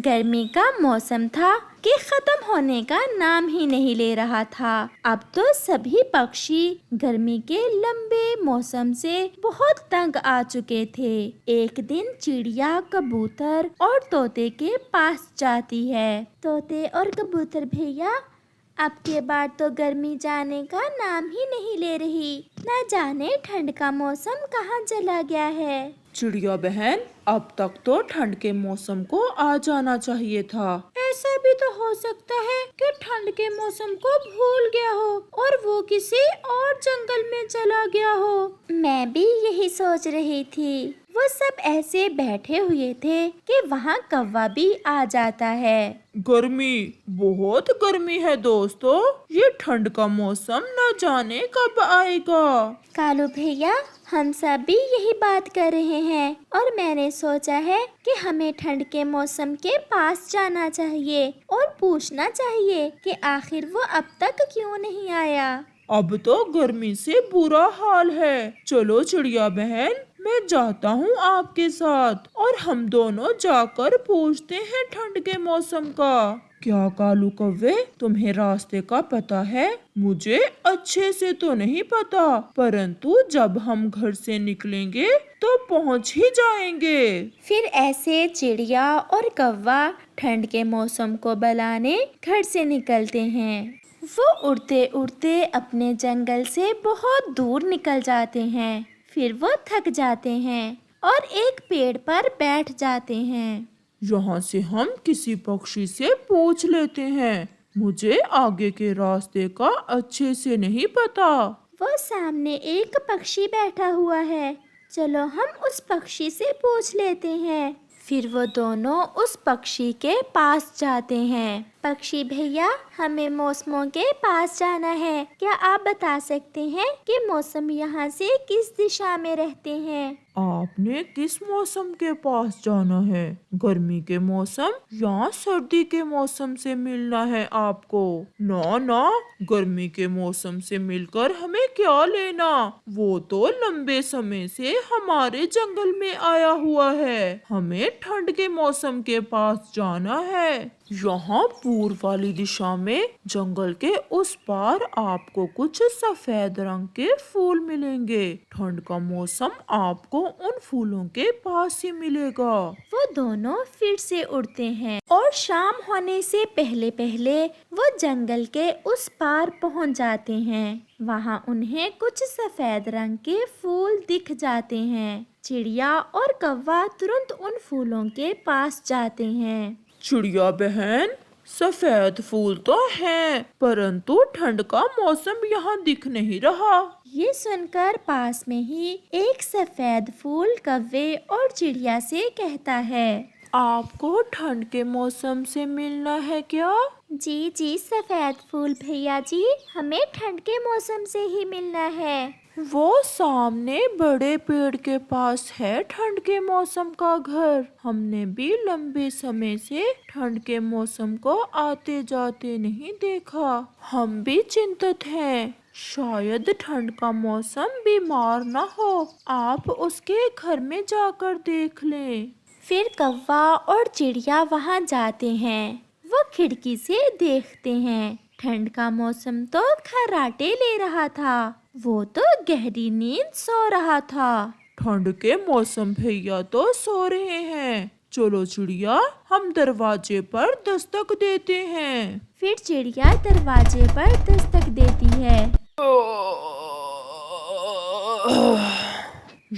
गर्मी का मौसम था कि खत्म होने का नाम ही नहीं ले रहा था। अब तो सभी पक्षी गर्मी के लंबे मौसम से बहुत तंग आ चुके थे। एक दिन चिड़िया कबूतर और तोते के पास जाती है। तोते और कबूतर भैया, अब के बार तो गर्मी जाने का नाम ही नहीं ले रही। न जाने ठंड का मौसम कहाँ चला गया है। चिड़िया बहन, अब तक तो ठंड के मौसम को आ जाना चाहिए था। ऐसा भी तो हो सकता है कि ठंड के मौसम को भूल गया हो और वो किसी और जंगल में चला गया हो। मैं भी यही सोच रही थी। वो सब ऐसे बैठे हुए थे कि वहाँ कौवा भी आ जाता है। गर्मी, बहुत गर्मी है दोस्तों। ये ठंड का मौसम न जाने कब आएगा। कालू भैया, हम सब भी यही बात कर रहे हैं और मैंने सोचा है कि हमें ठंड के मौसम के पास जाना चाहिए और पूछना चाहिए कि आखिर वो अब तक क्यों नहीं आया। अब तो गर्मी से बुरा हाल है। चलो चिड़िया बहन, मैं जाता हूँ आपके साथ और हम दोनों जाकर पूछते हैं ठंड के मौसम का। क्या कालू कौवे, तुम्हें रास्ते का पता है? मुझे अच्छे से तो नहीं पता, परंतु जब हम घर से निकलेंगे तो पहुँच ही जाएंगे। फिर ऐसे चिड़िया और कौवा ठंड के मौसम को बुलाने घर से निकलते हैं। वो उड़ते उड़ते अपने जंगल से बहुत दूर निकल जाते हैं। फिर वो थक जाते हैं और एक पेड़ पर बैठ जाते हैं। यहाँ से हम किसी पक्षी से पूछ लेते हैं। मुझे आगे के रास्ते का अच्छे से नहीं पता। वो सामने एक पक्षी बैठा हुआ है। चलो हम उस पक्षी से पूछ लेते हैं। फिर वो दोनों उस पक्षी के पास जाते हैं। पक्षी भैया, हमें मौसमों के पास जाना है। क्या आप बता सकते हैं कि मौसम यहाँ से किस दिशा में रहते हैं? आपने किस मौसम के पास जाना है? गर्मी के मौसम या सर्दी के मौसम से मिलना है आपको? ना ना, गर्मी के मौसम से मिलकर हमें क्या लेना? वो तो लंबे समय से हमारे जंगल में आया हुआ है। हमें ठंड के मौसम के पास जाना है। यहाँ पूर्व वाली दिशा में जंगल के उस पार आपको कुछ सफेद रंग के फूल मिलेंगे। ठंड का मौसम आपको उन फूलों के पास ही मिलेगा। वो दोनों फिर से उड़ते हैं और शाम होने से पहले पहले वो जंगल के उस पार पहुंच जाते हैं। वहाँ उन्हें कुछ सफेद रंग के फूल दिख जाते हैं। चिड़िया और कौवा तुरंत उन फूलों के पास जाते हैं। चिड़िया बहन, सफेद फूल तो हैं, परंतु ठंड का मौसम यहाँ दिख नहीं रहा। ये सुनकर पास में ही एक सफेद फूल कौवे और चिड़िया से कहता है, आपको ठंड के मौसम से मिलना है क्या? जी जी सफेद फूल भैया जी, हमें ठंड के मौसम से ही मिलना है। वो सामने बड़े पेड़ के पास है ठंड के मौसम का घर। हमने भी लंबे समय से ठंड के मौसम को आते जाते नहीं देखा। हम भी चिंतित हैं। शायद ठंड का मौसम बीमार न हो। आप उसके घर में जाकर देख लें। फिर कौवा और चिड़िया वहाँ जाते हैं। वो खिड़की से देखते हैं। ठंड का मौसम तो खर्राटे ले रहा था। वो तो गहरी नींद सो रहा था। ठंड के मौसम भैया तो सो रहे हैं। चलो चिड़िया, हम दरवाजे पर दस्तक देते हैं। फिर चिड़िया दरवाजे पर दस्तक देती है।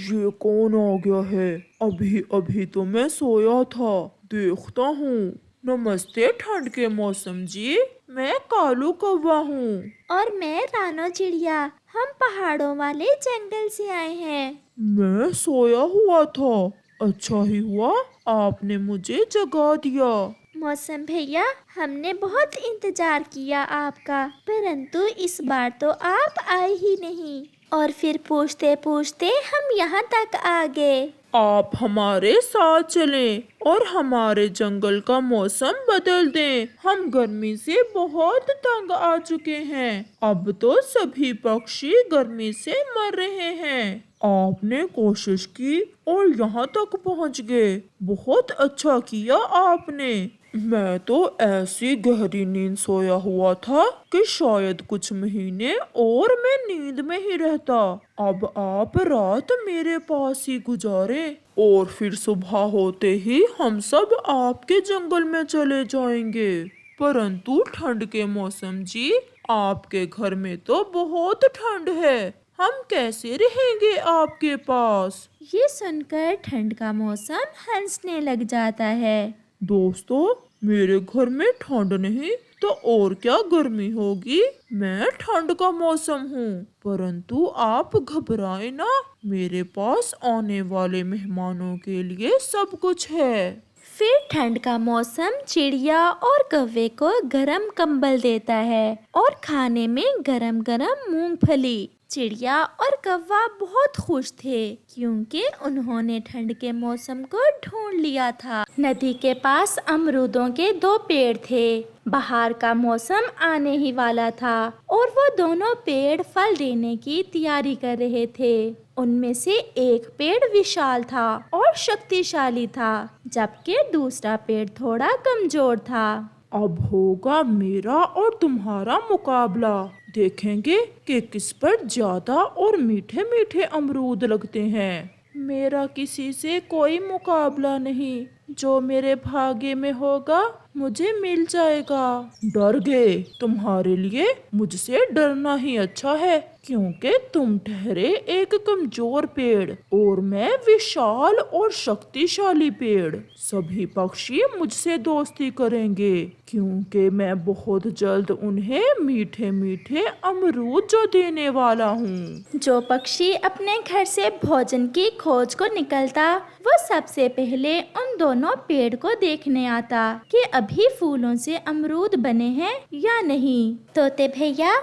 ये कौन आ गया है? अभी अभी तो मैं सोया था। देखता हूँ। नमस्ते ठंड के मौसम जी, मैं कालू कौवा हूँ। और मैं रानो चिड़िया। हम पहाड़ों वाले जंगल से आए हैं। मैं सोया हुआ था। अच्छा ही हुआ आपने मुझे जगा दिया। मौसम भैया, हमने बहुत इंतजार किया आपका, परंतु इस बार तो आप आए ही नहीं। और फिर पूछते पूछते हम यहाँ तक आ गए। आप हमारे साथ चलें और हमारे जंगल का मौसम बदल दें। हम गर्मी से बहुत तंग आ चुके हैं। अब तो सभी पक्षी गर्मी से मर रहे हैं। आपने कोशिश की और यहाँ तक पहुँच गए। बहुत अच्छा किया आपने। मैं तो ऐसी गहरी नींद सोया हुआ था कि शायद कुछ महीने और मैं नींद में ही रहता। अब आप रात मेरे पास ही गुजारे और फिर सुबह होते ही हम सब आपके जंगल में चले जाएंगे। परंतु ठंड के मौसम जी, आपके घर में तो बहुत ठंड है। हम कैसे रहेंगे आपके पास? ये सुनकर ठंड का मौसम हंसने लग जाता है। दोस्तों, मेरे घर में ठंड नहीं तो और क्या गर्मी होगी। मैं ठंड का मौसम हूँ। परंतु आप घबराए ना, मेरे पास आने वाले मेहमानों के लिए सब कुछ है। फिर ठंड का मौसम चिड़िया और कौवे को गरम कंबल देता है और खाने में गरम गरम मूंगफली। चिड़िया और कौवा बहुत खुश थे क्योंकि उन्होंने ठंड के मौसम को ढूंढ लिया था। नदी के पास अमरूदों के 2 पेड़ थे। बाहर का मौसम आने ही वाला था और वो दोनों पेड़ फल देने की तैयारी कर रहे थे। उनमें से एक पेड़ विशाल था और शक्तिशाली था, जबकि दूसरा पेड़ थोड़ा कमजोर था। अब होगा मेरा और तुम्हारा मुकाबला। देखेंगे कि किस पर ज्यादा और मीठे मीठे अमरूद लगते हैं। मेरा किसी से कोई मुकाबला नहीं। जो मेरे भाग्य में होगा मुझे मिल जाएगा। डर गए? तुम्हारे लिए मुझसे डरना ही अच्छा है, क्योंकि तुम ठहरे एक कमजोर पेड़ और मैं विशाल और शक्तिशाली पेड़। सभी पक्षी मुझसे दोस्ती करेंगे क्योंकि मैं बहुत जल्द उन्हें मीठे मीठे अमरूद जो देने वाला हूँ। जो पक्षी अपने घर से भोजन की खोज को निकलता, वो सबसे पहले उन दोनों पेड़ को देखने आता कि अभी फूलों से अमरूद बने हैं या नहीं। तोते भैया,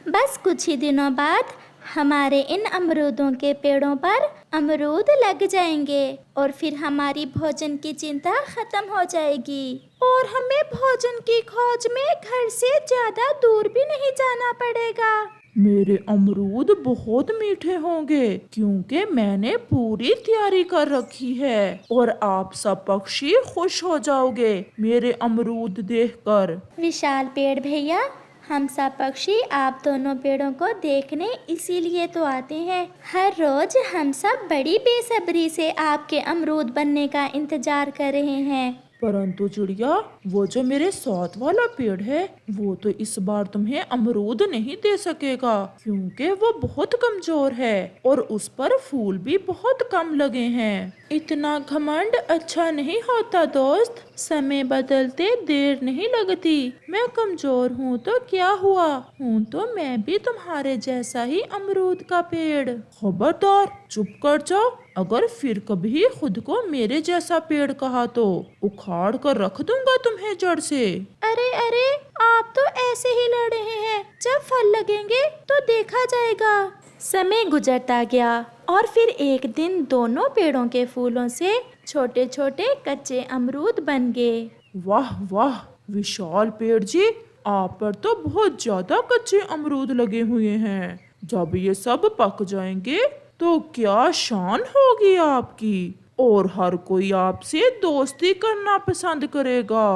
बस कुछ ही दिनों बाद हमारे इन अमरूदों के पेड़ों पर अमरूद लग जाएंगे और फिर हमारी भोजन की चिंता खत्म हो जाएगी और हमें भोजन की खोज में घर से ज्यादा दूर भी नहीं जाना पड़ेगा। मेरे अमरूद बहुत मीठे होंगे क्योंकि मैंने पूरी तैयारी कर रखी है और आप सब पक्षी खुश हो जाओगे मेरे अमरूद देखकर। विशाल पेड़ भैया, हम सब पक्षी आप दोनों पेड़ों को देखने इसीलिए तो आते हैं। हर रोज हम सब बड़ी बेसब्री से आपके अमरूद बनने का इंतजार कर रहे हैं। परंतु चिड़िया, वो जो मेरे साथ वाला पेड़ है वो तो इस बार तुम्हें अमरूद नहीं दे सकेगा क्योंकि वो बहुत कमजोर है और उस पर फूल भी बहुत कम लगे हैं। इतना घमंड अच्छा नहीं होता दोस्त। समय बदलते देर नहीं लगती। मैं कमजोर हूँ तो क्या हुआ, हूँ तो मैं भी तुम्हारे जैसा ही अमरूद का पेड़। खबरदार, चुप कर जाओ। अगर फिर कभी खुद को मेरे जैसा पेड़ कहा तो उखाड़ कर रख दूंगा तुम्हें जड़ से। अरे अरे, आप तो ऐसे ही लड़ रहे हैं। जब फल लगेंगे तो देखा जाएगा। समय गुजरता गया और फिर एक दिन दोनों पेड़ों के फूलों से छोटे छोटे कच्चे अमरूद बन गए। वाह वाह विशाल पेड़ जी, आप पर तो बहुत ज्यादा कच्चे अमरूद लगे हुए हैं। जब ये सब पक जाएंगे तो क्या शान होगी आपकी और हर कोई आपसे दोस्ती करना पसंद करेगा।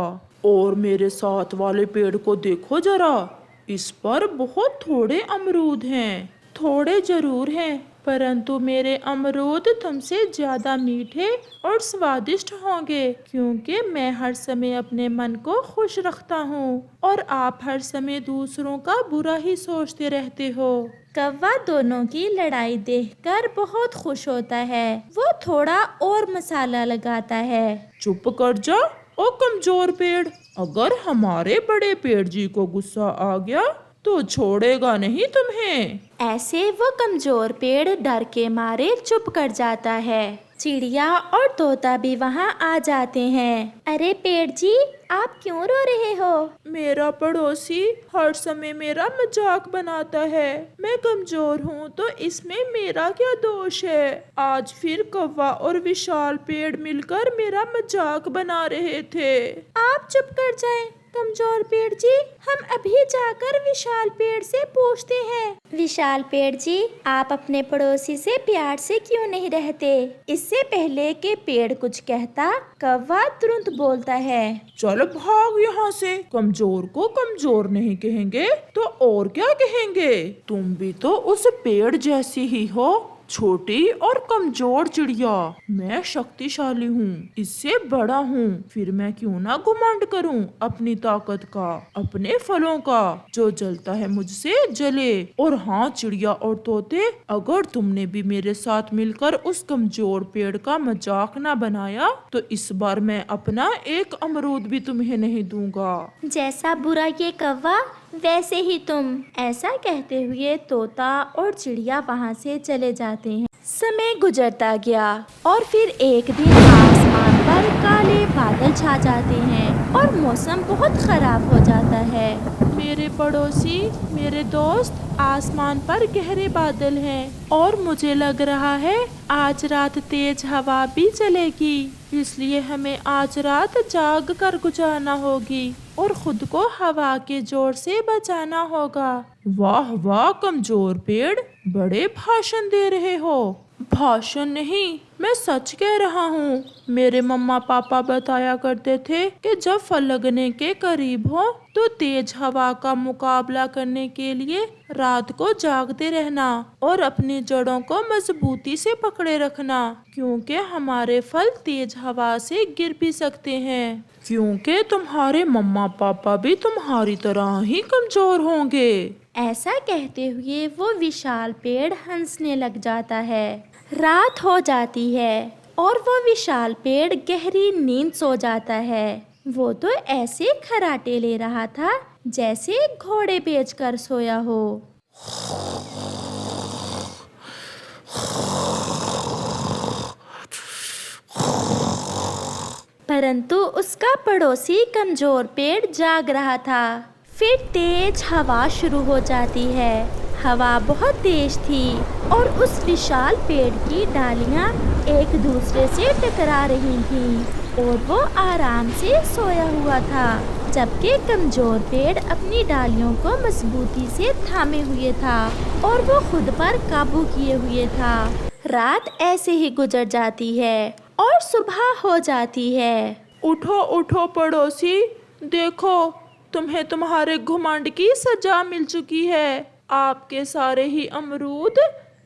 और मेरे साथ वाले पेड़ को देखो जरा, इस पर बहुत थोड़े अमरूद हैं। थोड़े जरूर हैं, परंतु मेरे अमरूद तुमसे ज्यादा मीठे और स्वादिष्ट होंगे क्योंकि मैं हर समय अपने मन को खुश रखता हूँ और आप हर समय दूसरों का बुरा ही सोचते रहते हो। कौवा दोनों की लड़ाई देखकर बहुत खुश होता है। वो थोड़ा और मसाला लगाता है। चुप कर जा ओ कमजोर पेड़। अगर हमारे बड़े पेड़ जी को गुस्सा आ गया तो छोड़ेगा नहीं तुम्हें। ऐसे वो कमजोर पेड़ डर के मारे चुप कर जाता है। चिड़िया और तोता भी वहाँ आ जाते हैं। अरे पेड़ जी, आप क्यों रो रहे हो? मेरा पड़ोसी हर समय मेरा मजाक बनाता है। मैं कमजोर हूँ तो इसमें मेरा क्या दोष है? आज फिर कौवा और विशाल पेड़ मिलकर मेरा मजाक बना रहे थे। आप चुप कर जाएं, कमजोर पेड़ जी। हम अभी जाकर विशाल पेड़ से पूछते हैं। विशाल पेड़ जी, आप अपने पड़ोसी से प्यार से क्यों नहीं रहते? इससे पहले कि पेड़ कुछ कहता, कौवा तुरंत बोलता है। चल भाग यहाँ से। कमजोर को कमजोर नहीं कहेंगे तो और क्या कहेंगे? तुम भी तो उस पेड़ जैसी ही हो, छोटी और कमजोर चिड़िया। मैं शक्तिशाली हूँ, इससे बड़ा हूँ। फिर मैं क्यों ना घमंड करूँ अपनी ताकत का, अपने फलों का। जो जलता है मुझसे जले। और हाँ चिड़िया और तोते, अगर तुमने भी मेरे साथ मिलकर उस कमजोर पेड़ का मजाक ना बनाया तो इस बार मैं अपना एक अमरूद भी तुम्हें नहीं दूंगा। जैसा बुरा ये कौवा, वैसे ही तुम। ऐसा कहते हुए तोता और चिड़िया वहाँ से चले जाते हैं। समय गुजरता गया और फिर एक दिन आसमान पर काले बादल छा जाते हैं और मौसम बहुत खराब हो जाता है। मेरे पड़ोसी, मेरे दोस्त, आसमान पर गहरे बादल हैं और मुझे लग रहा है आज रात तेज हवा भी चलेगी। इसलिए हमें आज रात जाग कर गुजारना होगी और खुद को हवा के जोर से बचाना होगा। वाह वाह कमजोर पेड़, बड़े भाषण दे रहे हो। भाषण नहीं, मैं सच कह रहा हूँ। मेरे मम्मा पापा बताया करते थे कि जब फल लगने के करीब हो तो तेज हवा का मुकाबला करने के लिए रात को जागते रहना और अपनी जड़ों को मजबूती से पकड़े रखना, क्योंकि हमारे फल तेज हवा से गिर भी सकते हैं। क्योंकि तुम्हारे मम्मा पापा भी तुम्हारी तरह ही कमजोर होंगे। ऐसा कहते हुए वो विशाल पेड़ हंसने लग जाता है। रात हो जाती है और वो विशाल पेड़ गहरी नींद सो जाता है। वो तो ऐसे खर्राटे ले रहा था जैसे घोड़े बेचकर सोया हो। परंतु उसका पड़ोसी कमजोर पेड़ जाग रहा था। फिर तेज हवा शुरू हो जाती है। हवा बहुत तेज थी और उस विशाल पेड़ की डालियां एक दूसरे से टकरा रही थीं और वो आराम से सोया हुआ था, जबकि कमजोर पेड़ अपनी डालियों को मजबूती से थामे हुए था और वो खुद पर काबू किए हुए था। रात ऐसे ही गुजर जाती है और सुबह हो जाती है। उठो उठो पड़ोसी, देखो तुम्हें तुम्हारे घुमंड की सजा मिल चुकी है। आपके सारे ही अमरूद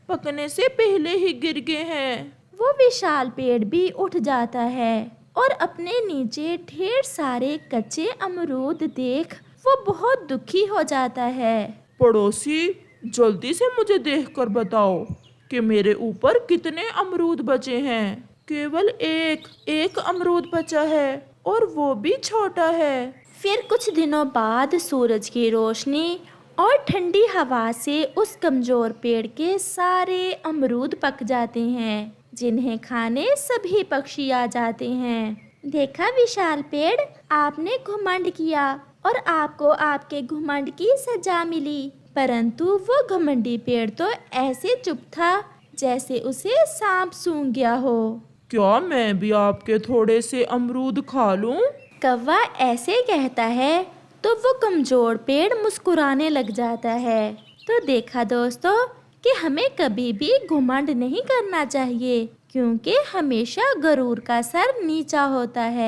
पकने से पहले ही गिर गए हैं। वो विशाल पेड़ भी उठ जाता है और अपने नीचे ढेर सारे कच्चे अमरूद देख वो बहुत दुखी हो जाता है। पड़ोसी, जल्दी से मुझे देखकर बताओ कि मेरे ऊपर कितने अमरूद बचे हैं। केवल एक अमरूद बचा है और वो भी छोटा है। फिर कुछ दिनों बाद सूरज की रोशनी और ठंडी हवा से उस कमजोर पेड़ के सारे अमरूद पक जाते हैं, जिन्हें खाने सभी पक्षी आ जाते हैं। देखा विशाल पेड़, आपने घुमंड किया और आपको आपके घुमंड की सजा मिली। परंतु वो घमंडी पेड़ तो ऐसे चुप था जैसे उसे सांप सूंघ गया हो। क्या मैं भी आपके थोड़े से अमरूद खा लूं? कौवा ऐसे कहता है तो वो कमजोर पेड़ मुस्कुराने लग जाता है। तो देखा दोस्तों कि हमें कभी भी घुमंड नहीं करना चाहिए, क्योंकि हमेशा गरूर का सर नीचा होता है।